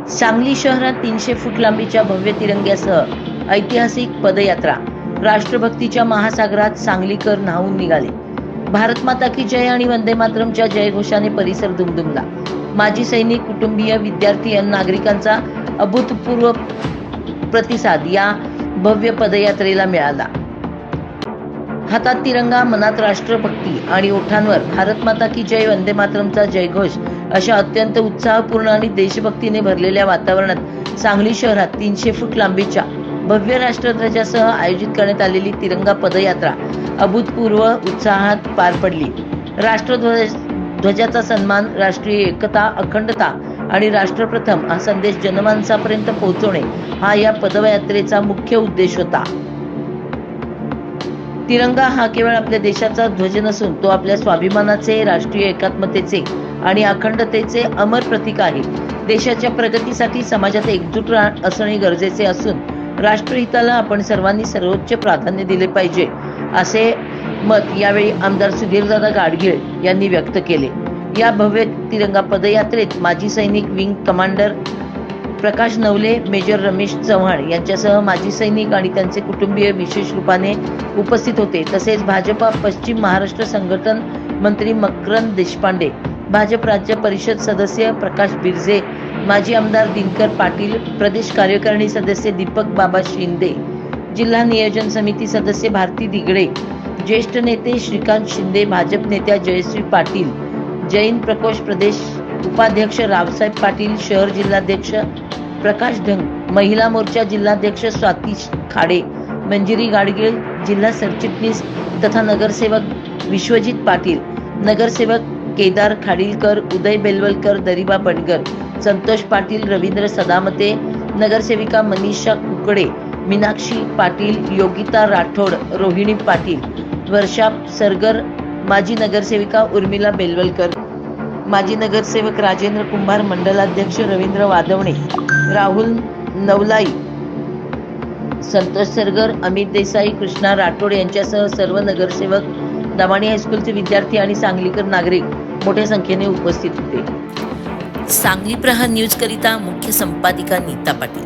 सांगली शहरात 300 फूट लांबीच्या भव्य तिरंग्यासह ऐतिहासिक पदयात्रा. राष्ट्रभक्तीच्या महासागरात सांगलीकर न्हावून निघाले. भारत माता की जय आणि वंदे मातरमच्या जयघोषाने परिसर दुमदुमला. माजी सैनिक, कुटुंबीय, विद्यार्थी आणि नागरिकांचा अभूतपूर्व प्रतिसाद या भव्य पदयात्रेला मिळाला. हातात तिरंगा, मनात राष्ट्रभक्ती आणि ओठांवर भारत माता की जय, वंदे मातरमचा जयघोष अशा अत्यंत उत्साहपूर्ण आणि देशभक्तीने भरलेल्या वातावरणात सांगली शहरात 300 फूट लांबीच्या भव्य राष्ट्रध्वजासह आयोजित करण्यात आलेली तिरंगा पदयात्रा अभूतपूर्व उत्साहात पार पडली. राष्ट्रध्वजाचा सन्मान, राष्ट्रीय एकता, अखंडता आणि राष्ट्रप्रथम हा संदेश जनमानसापर्यंत पोहोचवणे हा या पदयात्रेचा मुख्य उद्देश होता. तिरंगा हा केवळ आपल्या देशाचा ध्वज नसून तो आपल्या स्वाभिमानाचे, राष्ट्रीय एकात्मतेचे आणि अखंडतेचे अमर प्रतीक आहे. देशाच्या प्रगतीसाठी समाजात एकजूट असणे गरजेचे असून राष्ट्रहिताला आपण सर्वांनी सर्वोच्च प्राधान्य दिले पाहिजे, असे मत यावेळी आमदार सुधीरदादा गाडगीळ यांनी व्यक्त केले. या भव्य तिरंगा पदयात्रेत माजी सैनिक, विंग कमांडर प्रकाश नवले, मेजर रमेश चव्हाण यांच्यासह माजी सैनिक आणि त्यांचे कुटुंबीय विशेष रूपाने उपस्थित होते. तसेच भाजपा पश्चिम महाराष्ट्र संघटन मंत्री मकरंद देशपांडे, भाजप राज्य परिषद सदस्य प्रकाश बिरजे, माजी आमदार दिनकर पाटील, प्रदेश कार्यकारिणी सदस्य दीपक बाबा शिंदे, जिल्हा नियोजन समिती सदस्य भारती दिगडे, ज्येष्ठ नेते श्रीकांत शिंदे, भाजप नेत्या जयश्री पाटील, जैन प्रकोष्ठ प्रदेश उपाध्यक्ष रावसाहेब पाटील, शहर जिल्हाध्यक्ष प्रकाश ढंग, महिला मोर्चा जिल्हाध्यक्ष स्वाती खाडे, मंजिरी गाडगीळ, जिल्हा सरचिटणीस तथा नगरसेवक विश्वजित पाटील, नगरसेवक केदार खाडीलकर, उदय बेलवलकर, दरिबा बडगर, संतोष पाटील, रवींद्र सदामते, नगरसेविका मनीषा कुकडे, मीनाक्षी पाटील, योगिता राठोड, रोहिणी पाटील, वर्षा सरगर, माजी नगरसेविका उर्मिला बेलवलकर, माजी नगरसेवक राजेंद्र कुंभार, मंडलाध्यक्ष रवींद्र वादवणे, राहुल नवलाई, संतोष सरगर, अमित देसाई, कृष्णा राठोड यांच्यासह सर्व नगरसेवक, दमाणी हायस्कूलचे विद्यार्थी आणि सांगलीकर नागरिक मोठ्या संख्येने उपस्थित होते. सांगली प्रहार न्यूज करिता मुख्य संपादिका नीता पाटील.